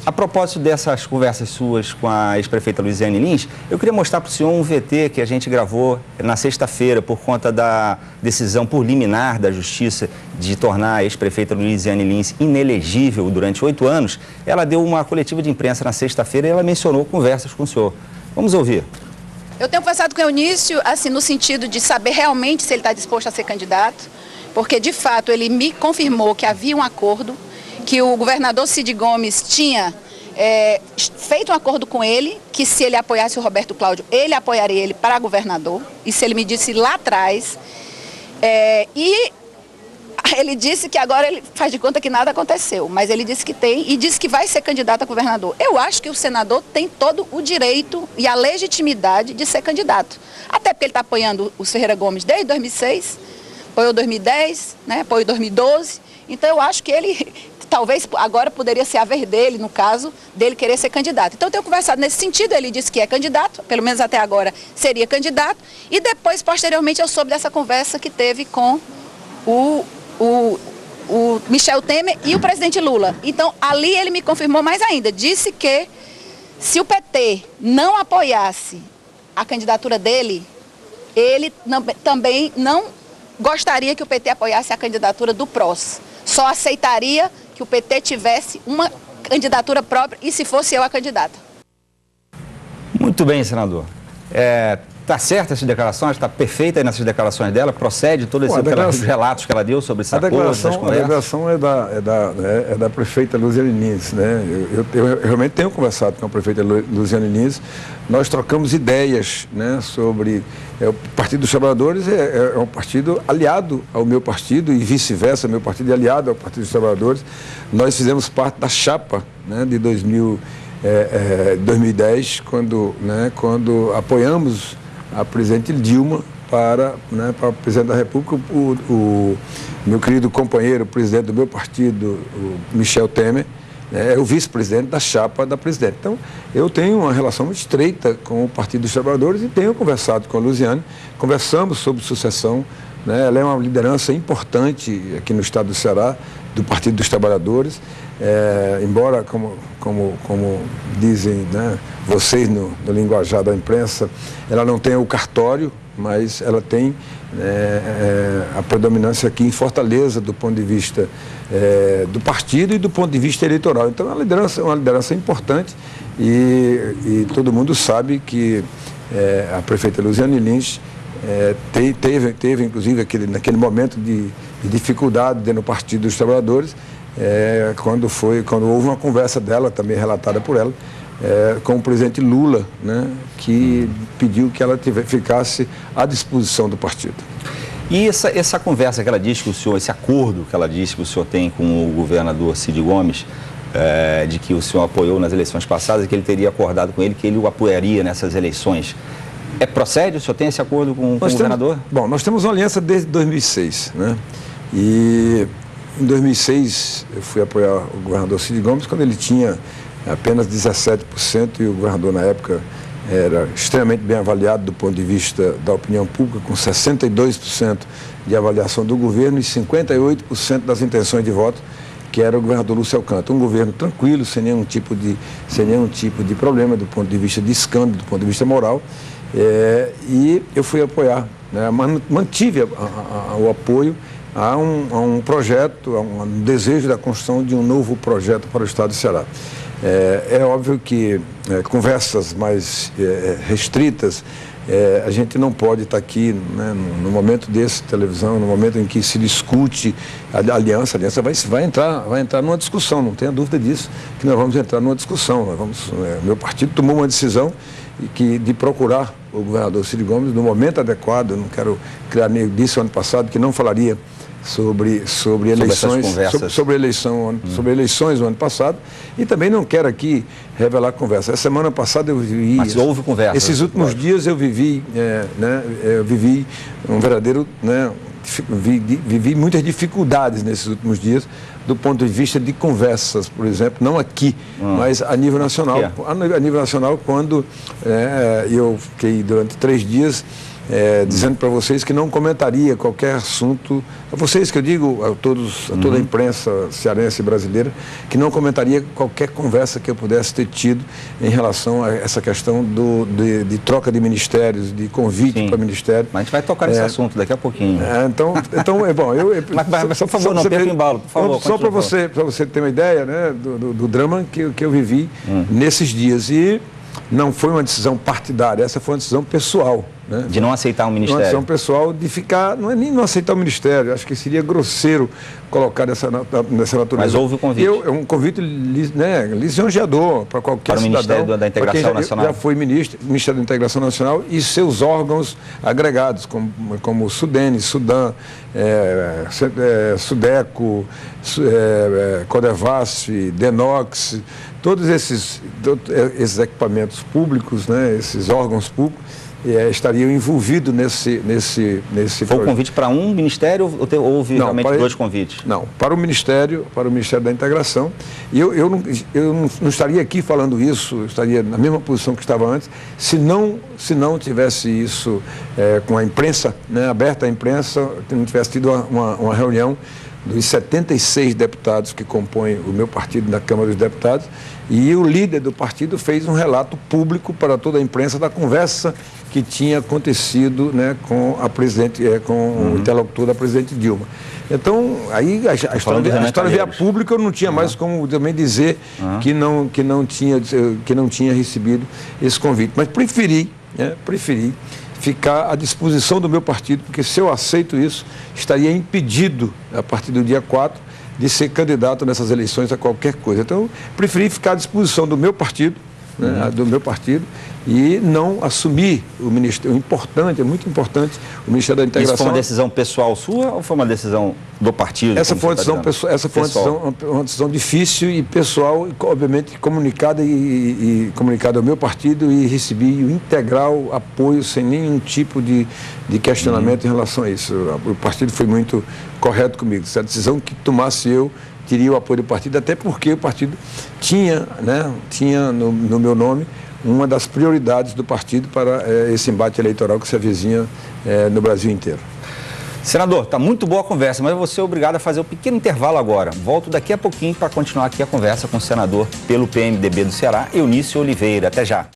A propósito dessas conversas suas com a ex-prefeita Luiziane Lins, eu queria mostrar para o senhor um VT que a gente gravou na sexta-feira por conta da decisão por liminar da Justiça de tornar a ex-prefeita Luiziane Lins inelegível durante 8 anos. Ela deu uma coletiva de imprensa na sexta-feira e ela mencionou conversas com o senhor. Vamos ouvir. Eu tenho conversado com o Eunício, assim, no sentido de saber realmente se ele está disposto a ser candidato, porque, de fato, ele me confirmou que havia um acordo, que o governador Cid Gomes tinha feito um acordo com ele, que se ele apoiasse o Roberto Cláudio, ele apoiaria ele para governador. Isso ele me disse lá atrás. E ele disse que agora ele faz de conta que nada aconteceu, mas ele disse que tem e disse que vai ser candidato a governador. Eu acho que o senador tem todo o direito e a legitimidade de ser candidato. Até porque ele está apoiando o Ferreira Gomes desde 2006, apoiou 2010, né, apoiou 2012. Então eu acho que ele, talvez agora poderia ser a vez dele, no caso, dele querer ser candidato. Então eu tenho conversado nesse sentido, ele disse que é candidato, pelo menos até agora seria candidato. E depois, posteriormente, eu soube dessa conversa que teve com o Michel Temer e o presidente Lula. Então, ali ele me confirmou mais ainda. Disse que se o PT não apoiasse a candidatura dele, ele também não gostaria que o PT apoiasse a candidatura do PROS. Só aceitaria que o PT tivesse uma candidatura própria e se fosse eu a candidata. Muito bem, senador. Está certa essa declaração? Está perfeita aí nessas declaraões dela? Procede todos esses relatos que ela deu sobre esse acordo, essas conversas? A declaração é da prefeita Luiziane Lins, né? Eu realmente tenho conversado com a prefeita Luiziane Lins. Nós trocamos ideias, né, sobre... o Partido dos Trabalhadores é um partido aliado ao meu partido e vice-versa, meu partido é aliado ao Partido dos Trabalhadores. Nós fizemos parte da chapa, né, de 2010, quando apoiamos a presidente Dilma para o presidente da República, o meu querido companheiro, o presidente do meu partido, o Michel Temer, é o vice-presidente da chapa da presidente. Então, eu tenho uma relação muito estreita com o Partido dos Trabalhadores e tenho conversado com a Luiziane, conversamos sobre sucessão, né? Ela é uma liderança importante aqui no estado do Ceará, do Partido dos Trabalhadores, embora, como dizem, né, vocês no linguajar da imprensa, ela não tenha o cartório, mas ela tem a predominância aqui em Fortaleza do ponto de vista do partido e do ponto de vista eleitoral. Então, é uma liderança importante e todo mundo sabe que a prefeita Luiziane Lins teve inclusive, naquele momento de dificuldade dentro do Partido dos Trabalhadores, quando houve uma conversa dela, também relatada por ela, com o presidente Lula, né, que pediu que ela ficasse à disposição do partido. E essa conversa que ela disse que o senhor, esse acordo que ela disse que o senhor tem com o governador Cid Gomes, de que o senhor apoiou nas eleições passadas, que ele teria acordado com ele que ele o apoiaria nessas eleições. Procede? O senhor tem esse acordo com o governador? Bom, nós temos uma aliança desde 2006, né? E em 2006 eu fui apoiar o governador Cid Gomes quando ele tinha apenas 17% e o governador na época era extremamente bem avaliado do ponto de vista da opinião pública, com 62% de avaliação do governo e 58% das intenções de voto, que era o governador Lúcio Alcântara. Um governo tranquilo, sem nenhum tipo de problema do ponto de vista de escândalo, do ponto de vista moral. E eu fui apoiar, né? Mantive o apoio a um projeto, a um desejo da construção de um novo projeto para o estado do Ceará. É óbvio que conversas mais restritas, a gente não pode estar aqui, né, no momento desse televisão, no momento em que se discute a aliança vai entrar numa discussão, não tenha dúvida disso, que nós vamos entrar numa discussão. Meu partido tomou uma decisão de procurar o governador Cid Gomes no momento adequado. Eu não quero criar nem disse ano passado que não falaria sobre eleições no ano passado, e também não quero aqui revelar conversa. Essa semana passada eu vivi... Mas houve conversa. Esses últimos dias eu vivi um verdadeiro... Vivi muitas dificuldades nesses últimos dias, do ponto de vista de conversas, por exemplo, não aqui, mas a nível nacional. A nível nacional, quando eu fiquei durante 3 dias dizendo para vocês que não comentaria qualquer assunto, a vocês que eu digo, a toda a imprensa cearense e brasileira, que não comentaria qualquer conversa que eu pudesse ter tido em relação a essa questão de troca de ministérios, de convite para ministério. Mas a gente vai tocar nesse assunto daqui a pouquinho. Então é bom. Mas por favor, não perca o embalo, por favor. Só para você ter uma ideia, né, do drama que eu vivi nesses dias. E não foi uma decisão partidária, essa foi uma decisão pessoal. Né? De não aceitar um ministério. Uma decisão pessoal de ficar, não é nem não aceitar o ministério, acho que seria grosseiro colocar nessa natureza. Mas houve o convite. É um convite lisonjeador para qualquer cidadão. Para o Ministério da Integração Nacional. Já foi Ministério da Integração Nacional e seus órgãos agregados, como o Sudene, Sudan, Sudeco, Codevasf, Denox, todos esses equipamentos públicos, né, esses órgãos públicos, estariam envolvidos nesse Foi projeto. Um convite para um ministério ou houve realmente dois convites? Não, para o Ministério da Integração. E eu não estaria aqui falando isso, eu estaria na mesma posição que estava antes, se não tivesse isso com a imprensa, né, aberta à imprensa, não tivesse tido uma reunião dos 76 deputados que compõem o meu partido na Câmara dos Deputados, e o líder do partido fez um relato público para toda a imprensa da conversa que tinha acontecido, né, com o interlocutor da presidente Dilma. Então, aí a história veio a público, eu não tinha mais como também dizer que não tinha recebido esse convite. Mas preferi ficar à disposição do meu partido, porque se eu aceito isso, estaria impedido, a partir do dia 4, de ser candidato nessas eleições a qualquer coisa. Então, preferi ficar à disposição do meu partido, né, e não assumir o ministério. É muito importante o Ministério da Integração. Isso foi uma decisão pessoal sua ou foi uma decisão do partido? Essa foi uma decisão difícil e pessoal, obviamente comunicada comunicada ao meu partido, e recebi o integral apoio sem nenhum tipo de questionamento em relação a isso. O partido foi muito correto comigo. Se a decisão que tomasse eu, teria o apoio do partido, até porque o partido tinha no meu nome uma das prioridades do partido para esse embate eleitoral que se avizinha no Brasil inteiro. Senador, está muito boa a conversa, mas eu vou ser obrigado a fazer um pequeno intervalo agora. Volto daqui a pouquinho para continuar aqui a conversa com o senador pelo PMDB do Ceará, Eunício Oliveira. Até já.